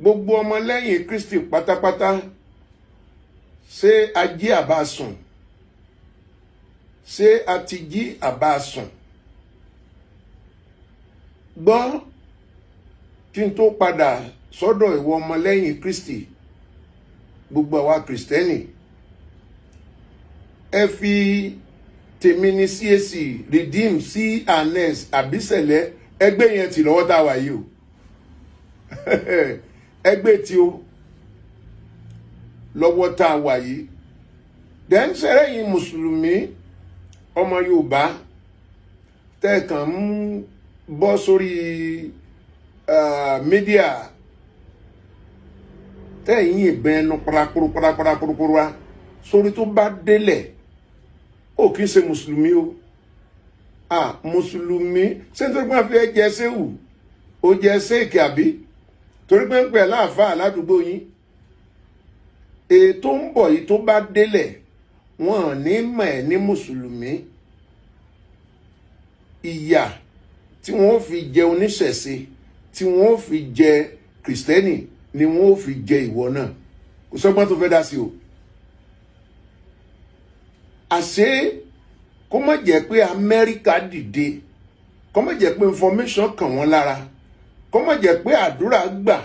gbogbo ọmọlẹ́yìn Kristi pátápátá ṣé a jí àbá sùn? Ṣé a ti jí àbá sùn? Gbọ́ kí n tó padà sọ́dọ̀ ìwọ ọmọlẹ́yìn Kristi, gbogbo àwa Kristẹni, ẹ fi tèmi ní CAC Redeem CNS àbísẹ̀lẹ̀ ẹgbẹ́ yẹn ti lọ́wọ́ tá a wà yìí o. Ẹgbẹ́ tí o lọ́wọ́ tá a wà yìí. Then ṣẹ̀rẹ̀ yìí mùsùlùmí ọmọ Yorùbá tẹ́ẹ̀kan ń bọ́ sórí mídíà tẹ́ẹ̀yìn ìbẹ́ ẹnu parapuru wa sórí tó bá délẹ̀ ó kìí ṣe mùsùlùmí o. Mùsùlùmí ṣé nítorí pé wọ́n fi jẹ séwù ó jẹ séèkì àbí torí pé ń pè láàfáà ládùúgbò yín. Ètò ń bọ̀ yìí tó bá délẹ̀ wọ́n ní mọ̀ ẹ́ ní mùsùlùmí. Ìyà tí wọ́n fi jẹ oníṣẹ̀ṣe tí wọ́n fi jẹ kìrìsìtẹ́nì ni wọ́n fi jẹ ìwọ náà. Kò sọ́gbọ́n tó fẹ́ dá sí o. Àṣé kó má jẹ́ pé Amẹ́ríkà dìde, kó má jẹ́ pé information kàn wọ́n lára, kó má jẹ́ pé àdúrà gbà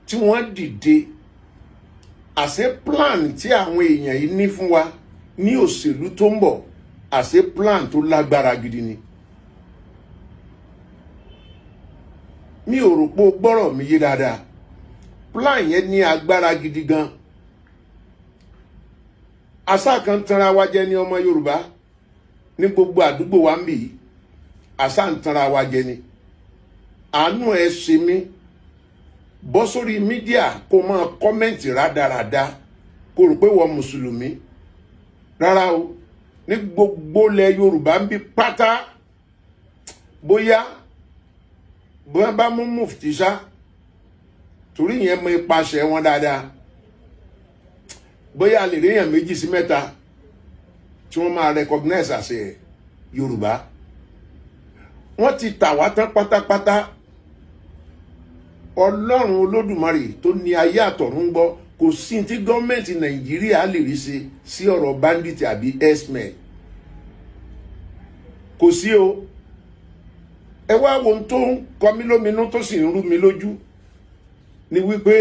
tí wọ́n dìde. Àṣé plan tí àwọn èèyàn yìí ní fún wa ní òṣèlú tó ń bọ̀, àṣé plan tó lágbára gidi ni. Mi ò rò pé o gbọ́rọ̀ mi yé dáadáa. Plan yẹn ní agbára gidi gan. Àṣà kan tanra wa jẹ ní ọmọ Yorùbá ní gbogbo àdúgbò wa ń bì yìí. Àṣà ń tanra wa jẹ ni. Àánú ẹ ṣe mí. Bọ́ sórí mídíà kó máa kọ́mẹ́ǹtì rádaràda kó rò pé wọ́n mùsùlùmí. Rárá o, ní gbogbo ilẹ̀ Yorùbá ń bí pátá bóyá bá mú mufti ṣá torí yẹn mọ ipasẹ̀ wọn dáadáa. Bóyá lè rí èèyàn 2 sí 3 tí wọ́n máa recognize àṣẹ Yorùbá. Wọ́n ti tà wá tán pátápátá. Ọlọ́run Olódùmarè tó ní ayé àtọ̀run gbọ́, kò sí tí gọ́ọ̀mẹ̀ntì Nàìjíríà lè rí ṣe sí ọ̀rọ̀ bandit àbí herdsmen. Kò sí o. Ẹ wá wo ohun tó ń kọ mí lóminú tó sì ń rú mi lójú ni wípé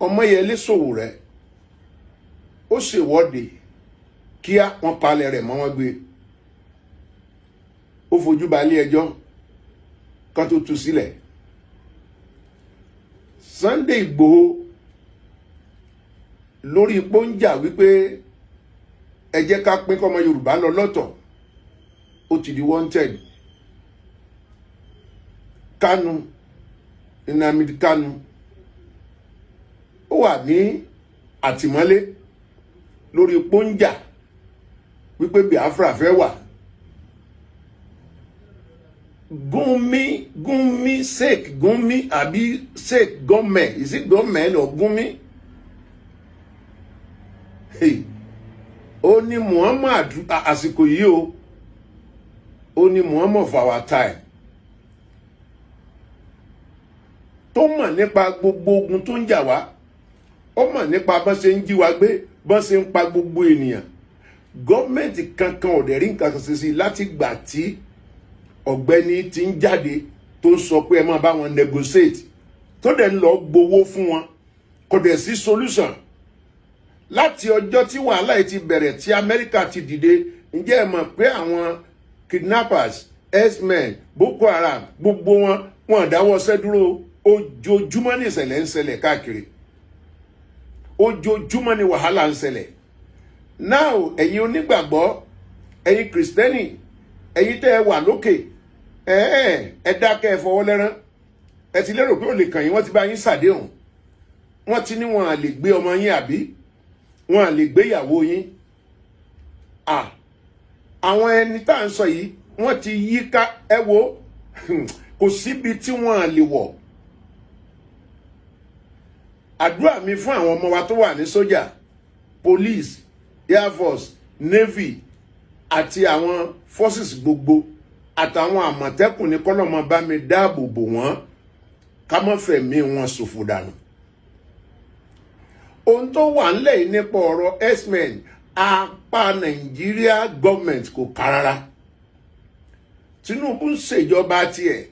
Ọmọyẹlé Sowore ó ṣèwọ́de kíá wọ́n palẹ̀ rẹ̀ mọ́ wọn gbé. Ó fojú balẹ̀ ẹjọ́ kan tó tú sílẹ̀. Sunday Igboho lórí pọ́njà wípé ẹ jẹ́ ká pín kọ́mọ Yorùbá lọ lọ́tọ̀, ó ti di wanted. Kanu, Nnamdi Kanu ó wà ní àtìmọ́lé lórí pọ́njà wípé Biafra fẹ́ wà. Gumi Sheikh Gumi àbí Sheikh Gome, is it Gome or Gumi? Ó ní Muhammad àsìkò yìí o. Ó ní Muhammad of our time. Tó mọ̀ nípa gbogbo ogun tó ń jà wá. Ó mọ̀ nípa bọ́n ṣe ń jí wa gbé, bọ́n ṣe ń pa gbogbo ènìyàn. Gọ́ọ̀mẹ̀ntì kankan ò dẹ̀ rí nǹkan kan ṣe láti gbà tí ọ̀gbẹ́ni ti ń jáde tó ń sọ pé ẹ máa bá wọn negotiate, tó dẹ̀ ń lọ gbowó fún wọn. Kò dẹ̀ sí solution. Láti ọjọ́ tí wàhálà yìí ti bẹ̀rẹ̀ tí Amẹ́ríkà ti dìde, ǹjẹ́ ẹ mọ̀ pé àwọn kidnappers, herdsmen, Boko Haram, gbogbo wọn dáwọ́ ṣẹ́ dúró. Ojoojúmọ́ ní ìṣẹ̀lẹ̀ ń ṣẹlẹ̀ káàkiri. Ojoojúmọ́ ní wàhálà ń ṣẹlẹ̀. Now ẹ̀yin onígbàgbọ́, ẹ̀yin Kristẹni, ẹ̀yin tẹ́ ẹ wà lókè, ẹ dákẹ́ ẹ fọwọ́ lẹ́rán. Ẹ ti lérò pé ó lè kàn yín, wọ́n ti bá yín ṣàdéhùn. Wọ́n ti ní wọn à lè gbé ọmọ yín àbí wọn à lè gbé ìyàwó yín. Àwọn ẹni tá à ń sọ yìí wọ́n ti yí ká. Ẹ wo kò síbi tí wọ́n à lè wọ̀. Àdúrà mi fún àwọn ọmọ wa tó wà ní sójà, police, air force, navy àti àwọn forces gbogbo àtàwọn àmọ̀tẹ́kùn ní kọ́lọ́mọ bá mi dáàbò bò wọ́n ká má fẹ̀mí wọn ṣòfò dànù. Ohun tó wà ńlẹ̀ yìí nípa ọ̀rọ̀ herdsmen, apá Nàìjíríà government kò ká rárá. Tinubu ń ṣèjọba tiẹ̀.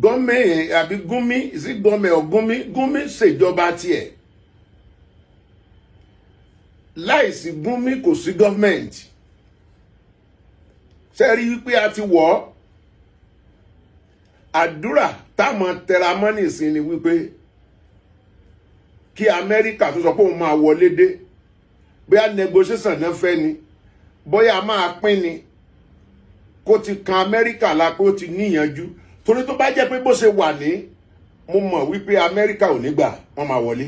Gọ́mẹ̀ àbí Gúnmi, is it Gọ́mẹ̀ or Gúnmi? Gúnmi ṣèjọba tiẹ̀. Láìsí Gúnmi kò sí government. Ṣé rí wípé a ti wọ̀ ọ́? Àdúrà táwọn tẹramọ́ nìsín ni wípé kí Amẹ́ríkà tó sọ pé òun máa wọlé dé, bóyá negotiation náà fẹ́ ni, bóyá máa pín ni, kó ti kan Amẹ́ríkà la pé ó ti níyànjú. Torí tó bá jẹ́ pé bó ṣe wà ní, mo mọ̀ wípé Amẹ́ríkà ò ní gbà wọ́n máa wọlé.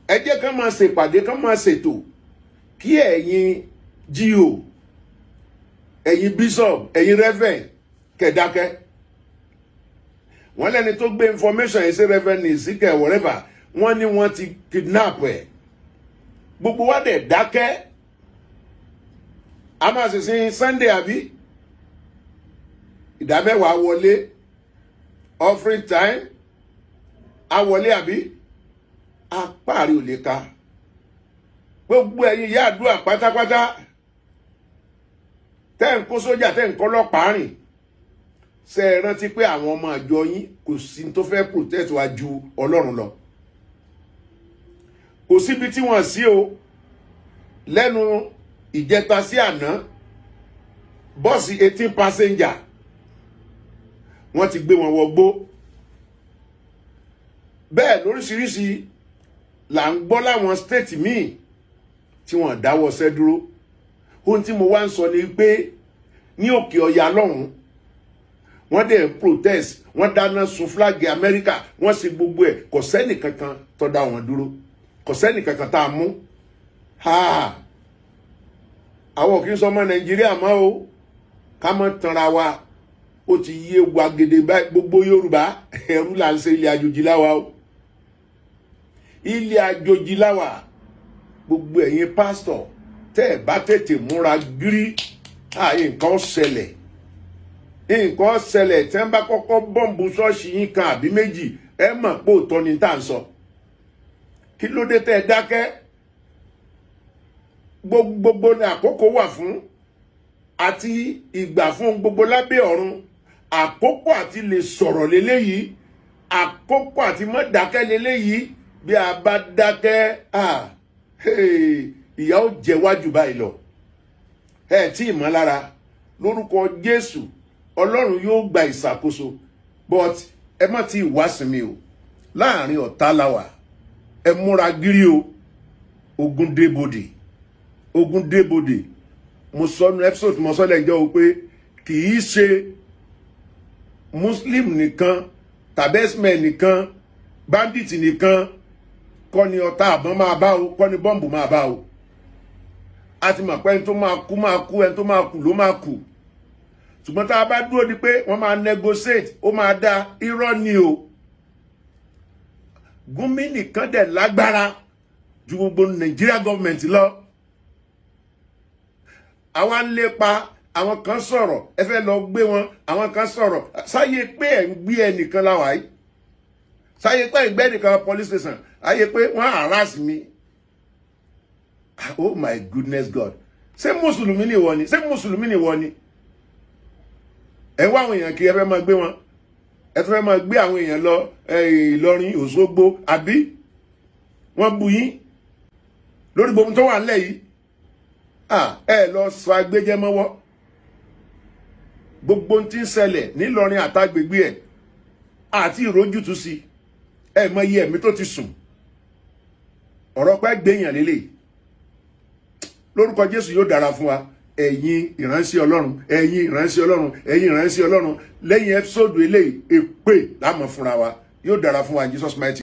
Ẹ jẹ́ kán máa ṣèpàdé, kán máa ṣètò kí ẹ̀yin GO, ẹ̀yin bishop, ẹ̀yin reverend kẹ̀dákẹ́. Wọ́n lẹ́ni tó gbé information yìí sí reverend Ezekiel whatever, wọ́n ní wọ́n ti kidnap ẹ̀. Gbogbo wa dẹ̀ dákẹ́. A máa ṣèṣin Sunday àbí? Ìdámẹ́wàá wọlé, offering time, a wọlé àbí? Apáàrí ò lè ka. Gbogbo ẹ̀yin ìyá àdúrà pátápátá, tẹ́ ń kó sójà, tẹ́ ń kó ọlọ́pàá rìn. Ṣé ẹ rántí pé àwọn ọmọ àjọ yín kò sí tó fẹ́ protect wa ju Ọlọ́run lọ? Kò síbi tí wọ́n sí o. Lẹ́nu ìjẹta sí àná, bọ́ọ̀sì 18 passenger wọ́n ti gbé wọn wọgbó. Bẹ́ẹ̀ lóríṣiríṣi là ń gbọ́ láwọn state míì tí wọ́n dáwọ́ ṣẹ́ dúró. Ohun tí mo wá ń sọ ni pé ní òkè ọya lọ́hùn, wọ́n dẹ̀ protest, wọ́n dáná sun flag Amẹ́ríkà, wọ́n ṣe gbogbo ẹ̀, kò sẹ́ni kankan tó dá wọn dúró, kò sẹ́ni kankan tá a mú. Àwọn kì í sọ ọmọ Nàìjíríà mọ́ o, ká mọ́ tanra wa. Ó ti yé wa gèdè báyìí, gbogbo Yorùbá ẹrú là ń ṣe, ilé àjòjì láwa o. Ilé àjòjì láwa. Gbogbo ẹ̀yin pastor tẹ́ ẹ̀ bá tètè múra gírí, nǹkan ṣẹlẹ̀. Nǹkan ṣẹlẹ̀ tẹ́ ń bá kọ́kọ́ bọ́ǹbù ṣọ́ọ̀ṣì yín kan àbí méjì, ẹ mọ̀ pé òótọ́ ni tá à ń sọ. Kí ló dé tẹ́ ẹ dákẹ́? Gbogbo ni àkókò wà fún, àti ìgbà fún gbogbo lábẹ́ ọ̀run. Àkókò àti lè sọ̀rọ̀ leléyìí, àkókò àti mọ́ dákẹ́ leléyìí. Bí a bá dákẹ́, ìyà ó jẹ wájú báyìí lọ. Ẹ tí ì mọ̀ lára, lórúkọ Jésù Ọlọ́run yóò gba ìṣàkóso. But ẹ má ti wá sinmi o. Láàrin ọ̀tá la wà. Ẹ múra gírí o. Ogun débodè. Ogun débodè. Mo sọ nínú episode mo sọ lẹ́jọ́ o pé kì í ṣe Muslim nìkan, tàbí herdsmen nìkan, bandit nìkan kọ́ ni ọ̀tá àbọ̀n máa bá o, kọ́ ni bọ́ǹbù máa bá o. A ti mọ̀ pé ẹni tó máa kú máa kú, ẹni tó máa kú ló máa kú. Ṣùgbọ́n tá a bá dúró di pé wọ́n máa negotiate, ó máa dá, irọ́ ni o. Gúnmi nìkan dẹ̀ lágbára ju gbogbo Nigeria government lọ. Àwa ń lépa, àwọn kan sọ̀rọ̀, ẹ fẹ́ lọ gbé wọn, àwọn kan sọ̀rọ̀. Sáyé pé ẹ̀ ń gbé ẹnìkan láwàá yìí. Sáyé pé ẹ̀ ń gbé ẹnìkan police station. Ayé pé wọ́n harass mi. Oh my goodness God. Ṣé Mùsùlùmí ni ìwọ ni? Ṣé Mùsùlùmí ni ìwọ ni? Ẹ wá àwọn èèyàn kí ẹ fẹ́ máa gbé wọn. Ẹ tún fẹ́ máa gbé àwọn èèyàn lọ Ìlọrin, Òṣogbo, àbí? Wọ́n bú yín lórí gbogbo tó wà nílẹ̀ yìí. Ẹ lọ sọ agbẹ́jẹ́ mọ́wọ́. Gbogbo tí ń ṣẹlẹ̀ nílọrin àtàgbègbè ẹ̀ àti ìrójútu sí. Ẹ mọ iye ẹ̀mí tó ti sùn. Ọ̀rọ̀ pé gbéyàn lélẹ̀. Lórúkọ Jésù yóò dára fún wa. Ẹ̀yin ìránṣẹ́ Ọlọ́run, ẹ̀yin ìránṣẹ́ Ọlọ́run, ẹ̀yin ìránṣẹ́ Ọlọ́run. Lẹ́yìn episode eléyìí, èpè la mọ̀ fúnra wa. Yóò dára fún wa, Jesus mighty.